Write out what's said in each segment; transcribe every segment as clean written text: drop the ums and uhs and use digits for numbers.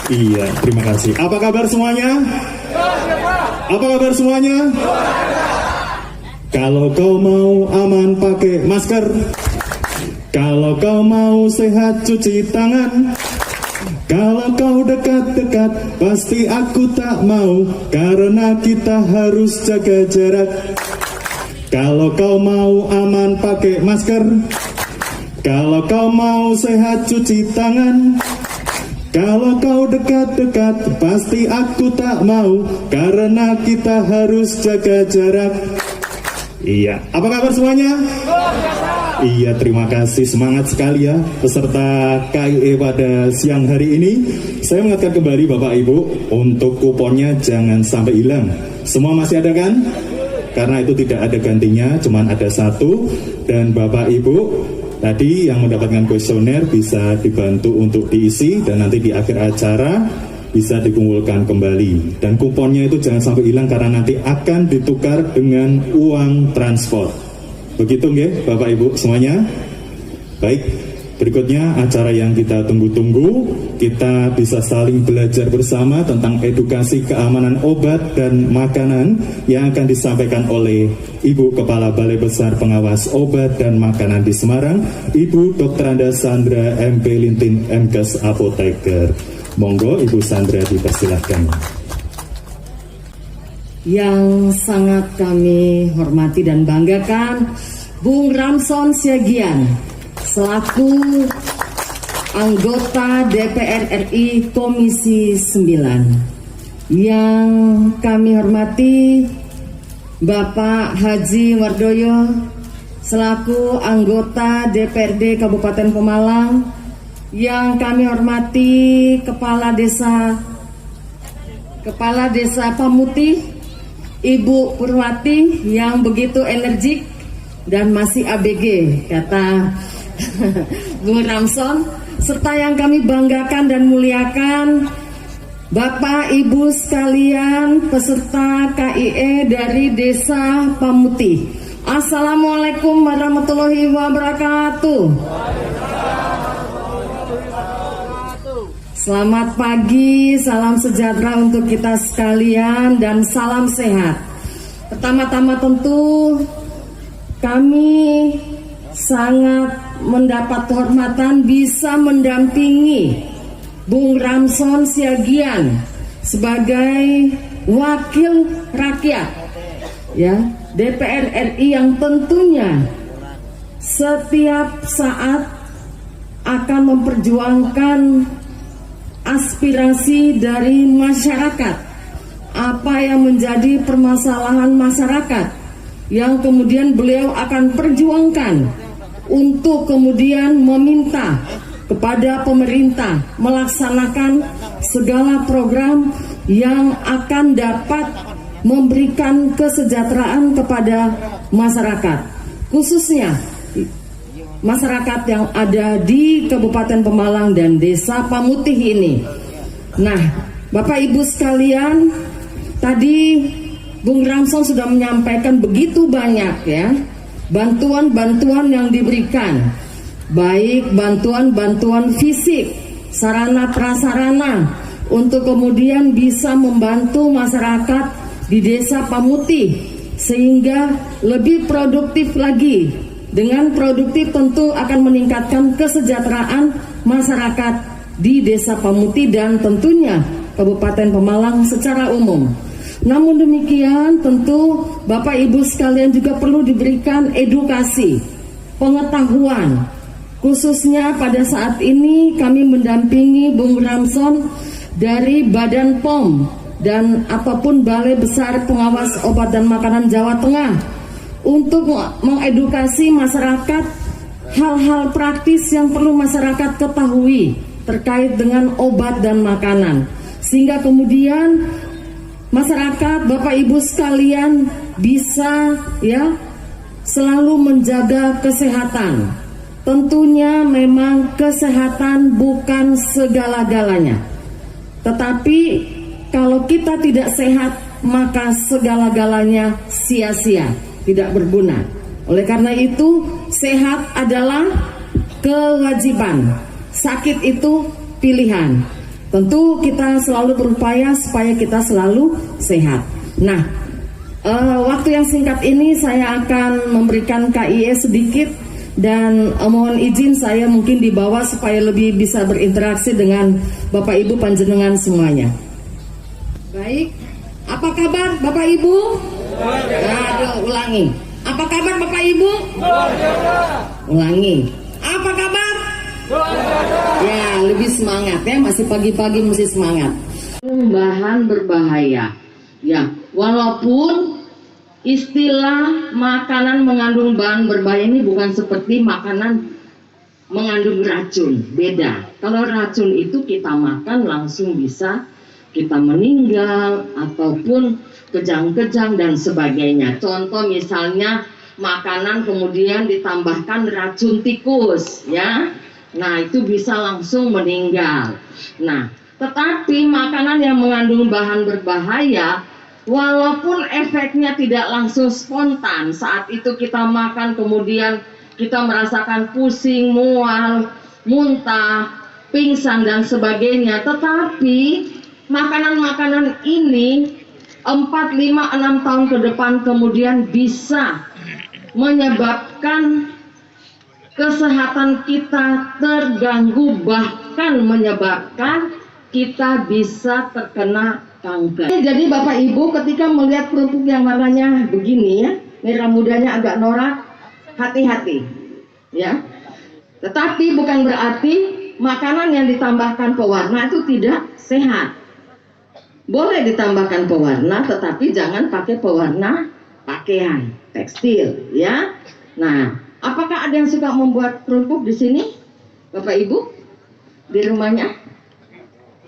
Iya, terima kasih. Apa kabar semuanya? Apa kabar semuanya? Kalau kau mau aman pakai masker, kalau kau mau sehat cuci tangan, kalau kau dekat-dekat pasti aku tak mau, karena kita harus jaga jarak. Kalau kau mau aman pakai masker, kalau kau mau sehat cuci tangan, kalau kau dekat-dekat pasti aku tak mau, karena kita harus jaga jarak. Iya, apa kabar semuanya? Iya, terima kasih, semangat sekali ya peserta KIE pada siang hari ini. Saya mengingatkan kembali Bapak Ibu, untuk kuponnya jangan sampai hilang. Semua masih ada kan? Karena itu tidak ada gantinya, cuman ada satu. Dan Bapak Ibu tadi yang mendapatkan kuesioner bisa dibantu untuk diisi, dan nanti di akhir acara bisa dikumpulkan kembali. Dan kuponnya itu jangan sampai hilang, karena nanti akan ditukar dengan uang transport. Begitu nggih Bapak Ibu semuanya? Baik, berikutnya acara yang kita tunggu-tunggu. Kita bisa saling belajar bersama tentang edukasi keamanan obat dan makanan yang akan disampaikan oleh Ibu Kepala Balai Besar Pengawas Obat dan Makanan di Semarang, Ibu Dr. Anda Sandra MP Lintin MKes Apoteker. Monggo Ibu Sandra dipersilahkan. Yang sangat kami hormati dan banggakan, Bung Ramson Siagian selaku anggota DPR RI Komisi 9. Yang kami hormati Bapak Haji Wardoyo selaku anggota DPRD Kabupaten Pemalang. Yang kami hormati Kepala Desa Pamutih, Ibu Purwati yang begitu energik dan masih ABG kata Bung Ramson, serta yang kami banggakan dan muliakan Bapak Ibu sekalian peserta KIE dari Desa Pamutih. Assalamualaikum warahmatullahi wabarakatuh. Selamat pagi, salam sejahtera untuk kita sekalian dan salam sehat. Pertama-tama tentu kami sangat mendapat kehormatan bisa mendampingi Bung Ramson Siagian sebagai wakil rakyat ya DPR RI yang tentunya setiap saat akan memperjuangkan aspirasi dari masyarakat, apa yang menjadi permasalahan masyarakat yang kemudian beliau akan perjuangkan untuk kemudian meminta kepada pemerintah melaksanakan segala program yang akan dapat memberikan kesejahteraan kepada masyarakat, khususnya masyarakat yang ada di Kabupaten Pemalang dan Desa Pamutih ini. Nah, Bapak Ibu sekalian, tadi Bung Ramson sudah menyampaikan begitu banyak ya bantuan-bantuan yang diberikan, baik bantuan-bantuan fisik, sarana prasarana untuk kemudian bisa membantu masyarakat di Desa Pamutih sehingga lebih produktif lagi. Dengan produktif tentu akan meningkatkan kesejahteraan masyarakat di Desa Pamutih dan tentunya Kabupaten Pemalang secara umum. Namun demikian tentu Bapak Ibu sekalian juga perlu diberikan edukasi, pengetahuan. Khususnya pada saat ini kami mendampingi Bung Ramson dari Badan POM dan ataupun Balai Besar Pengawas Obat dan Makanan Jawa Tengah untuk mengedukasi masyarakat hal-hal praktis yang perlu masyarakat ketahui terkait dengan obat dan makanan, sehingga kemudian masyarakat, Bapak Ibu sekalian bisa ya selalu menjaga kesehatan. Tentunya memang kesehatan bukan segala-galanya, tetapi kalau kita tidak sehat maka segala-galanya sia-sia, tidak berguna. Oleh karena itu, sehat adalah kewajiban, sakit itu pilihan. Tentu kita selalu berupaya supaya kita selalu sehat. Nah, waktu yang singkat ini saya akan memberikan KIE sedikit dan mohon izin saya mungkin di bawah supaya lebih bisa berinteraksi dengan Bapak Ibu panjenengan semuanya. Baik, apa kabar Bapak Ibu? Aduh, ulangi. Apa kabar Bapak Ibu? Ulangi. Apa kabar? Ya, lebih semangat ya, masih pagi-pagi mesti semangat. Bahan berbahaya. Ya, walaupun istilah makanan mengandung bahan berbahaya ini bukan seperti makanan mengandung racun, beda. Kalau racun itu kita makan langsung bisa kita meninggal ataupun kejang-kejang dan sebagainya. Contoh misalnya makanan kemudian ditambahkan racun tikus, ya. Nah, itu bisa langsung meninggal. Nah, tetapi makanan yang mengandung bahan berbahaya, walaupun efeknya tidak langsung spontan, saat itu kita makan kemudian kita merasakan pusing, mual, muntah, pingsan dan sebagainya, tetapi makanan-makanan ini 4, 5, 6 tahun ke depan kemudian bisa menyebabkan kesehatan kita terganggu, bahkan menyebabkan kita bisa terkena kanker. Jadi Bapak Ibu ketika melihat kerupuk yang warnanya begini ya, merah mudanya agak norak, hati-hati ya. Tetapi bukan berarti makanan yang ditambahkan pewarna itu tidak sehat. Boleh ditambahkan pewarna, tetapi jangan pakai pewarna pakaian, tekstil ya. Nah, apakah ada yang suka membuat kerupuk di sini? Bapak Ibu di rumahnya?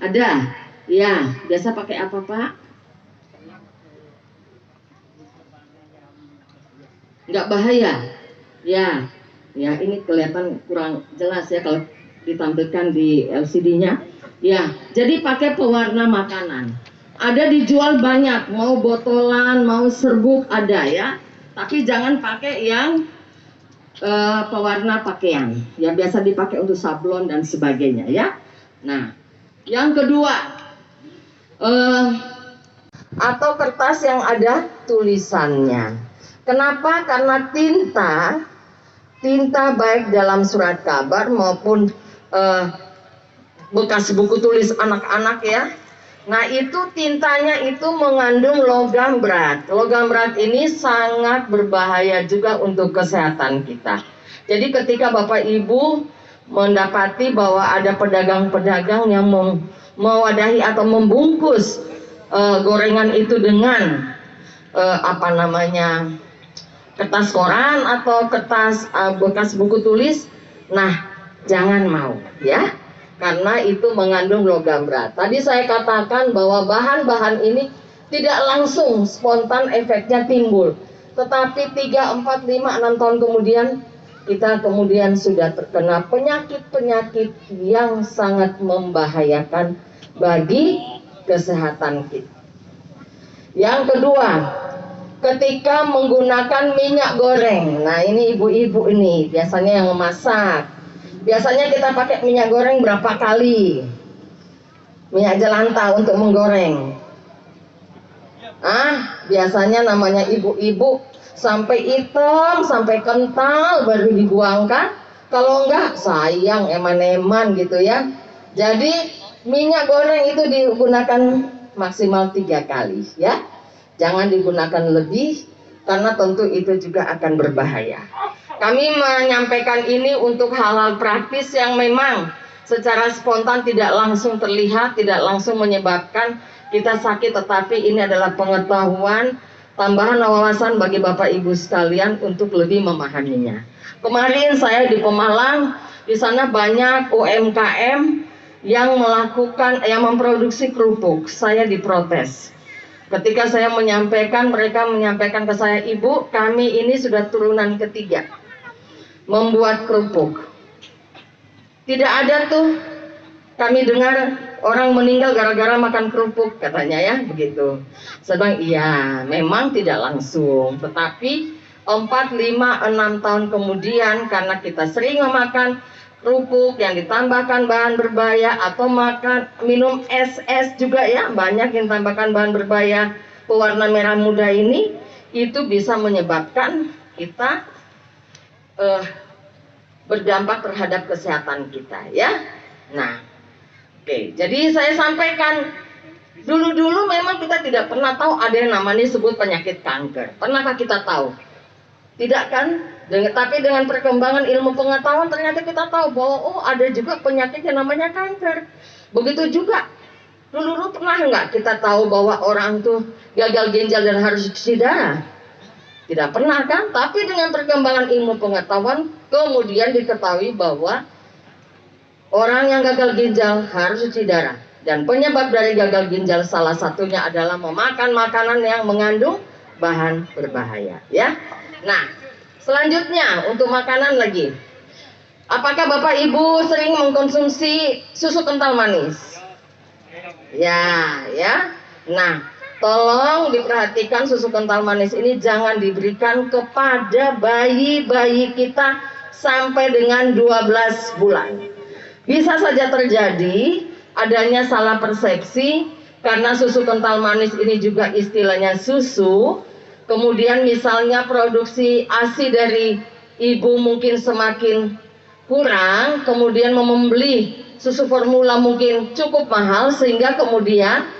Ada? Ya, biasa pakai apa, Pak? Nggak bahaya? Ya, ya ini kelihatan kurang jelas ya kalau ditampilkan di LCD-nya. Ya, jadi pakai pewarna makanan. Ada dijual banyak, mau botolan, mau serbuk ada ya. Tapi jangan pakai yang pewarna pakaian. Ya biasa dipakai untuk sablon dan sebagainya ya. Nah, yang kedua, atau kertas yang ada tulisannya. Kenapa? Karena tinta baik dalam surat kabar maupun bekas buku tulis anak-anak ya. Nah itu tintanya itu mengandung logam berat. Logam berat ini sangat berbahaya juga untuk kesehatan kita. Jadi ketika Bapak Ibu mendapati bahwa ada pedagang-pedagang yang mewadahi atau membungkus gorengan itu dengan kertas koran atau kertas bekas buku tulis, nah jangan mau ya. Karena itu mengandung logam berat. Tadi saya katakan bahwa bahan-bahan ini tidak langsung spontan efeknya timbul. Tetapi 3, 4, 5, 6 tahun kemudian kita kemudian sudah terkena penyakit-penyakit yang sangat membahayakan bagi kesehatan kita. Yang kedua, ketika menggunakan minyak goreng. Nah ini ibu-ibu ini biasanya yang memasak. Biasanya kita pakai minyak goreng berapa kali? Minyak jelantah untuk menggoreng. Biasanya namanya ibu-ibu sampai hitam, sampai kental baru dibuangkan. Kalau enggak sayang eman-eman gitu ya. Jadi minyak goreng itu digunakan maksimal 3 kali ya. Jangan digunakan lebih karena tentu itu juga akan berbahaya. Kami menyampaikan ini untuk hal-hal praktis yang memang secara spontan tidak langsung terlihat, tidak langsung menyebabkan kita sakit, tetapi ini adalah pengetahuan, tambahan wawasan bagi Bapak Ibu sekalian untuk lebih memahaminya. Kemarin saya di Pemalang, di sana banyak UMKM yang memproduksi kerupuk. Saya diprotes. Ketika saya menyampaikan, mereka menyampaikan ke saya, Ibu, kami ini sudah turunan ketiga membuat kerupuk. Tidak ada tuh kami dengar orang meninggal gara-gara makan kerupuk, katanya ya, begitu. Saya bilang, iya, memang tidak langsung, tetapi 4, 5, 6 tahun kemudian karena kita sering memakan kerupuk yang ditambahkan bahan berbahaya, atau minum es juga ya, banyak yang tambahkan bahan berbahaya pewarna merah muda ini, itu bisa menyebabkan kita berdampak terhadap kesehatan kita ya. Nah, oke, jadi saya sampaikan dulu memang kita tidak pernah tahu ada yang namanya disebut penyakit kanker. Pernahkah kita tahu? Tidak kan? Tapi dengan perkembangan ilmu pengetahuan ternyata kita tahu bahwa ada juga penyakit yang namanya kanker. Begitu juga dulu pernah nggak kita tahu bahwa orang tuh gagal ginjal dan harus cuci darah? Tidak pernah kan? Tapi dengan perkembangan ilmu pengetahuan kemudian diketahui bahwa orang yang gagal ginjal harus cuci darah. Dan penyebab dari gagal ginjal salah satunya adalah memakan makanan yang mengandung bahan berbahaya ya. Nah, selanjutnya untuk makanan lagi. Apakah Bapak Ibu sering mengkonsumsi susu kental manis? Ya. Nah, tolong diperhatikan susu kental manis ini jangan diberikan kepada bayi-bayi kita sampai dengan 12 bulan. Bisa saja terjadi adanya salah persepsi karena susu kental manis ini juga istilahnya susu. Kemudian misalnya produksi ASI dari ibu mungkin semakin kurang, kemudian membeli susu formula mungkin cukup mahal sehingga kemudian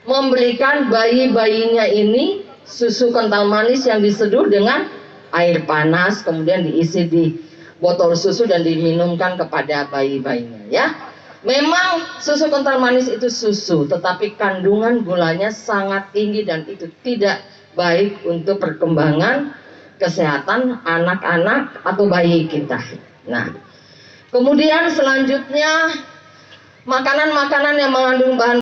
memberikan bayi-bayinya ini susu kental manis yang diseduh dengan air panas, kemudian diisi di botol susu dan diminumkan kepada bayi-bayinya ya. Memang susu kental manis itu susu, tetapi kandungan gulanya sangat tinggi dan itu tidak baik untuk perkembangan kesehatan anak-anak atau bayi kita. Nah, kemudian selanjutnya makanan-makanan yang mengandung bahan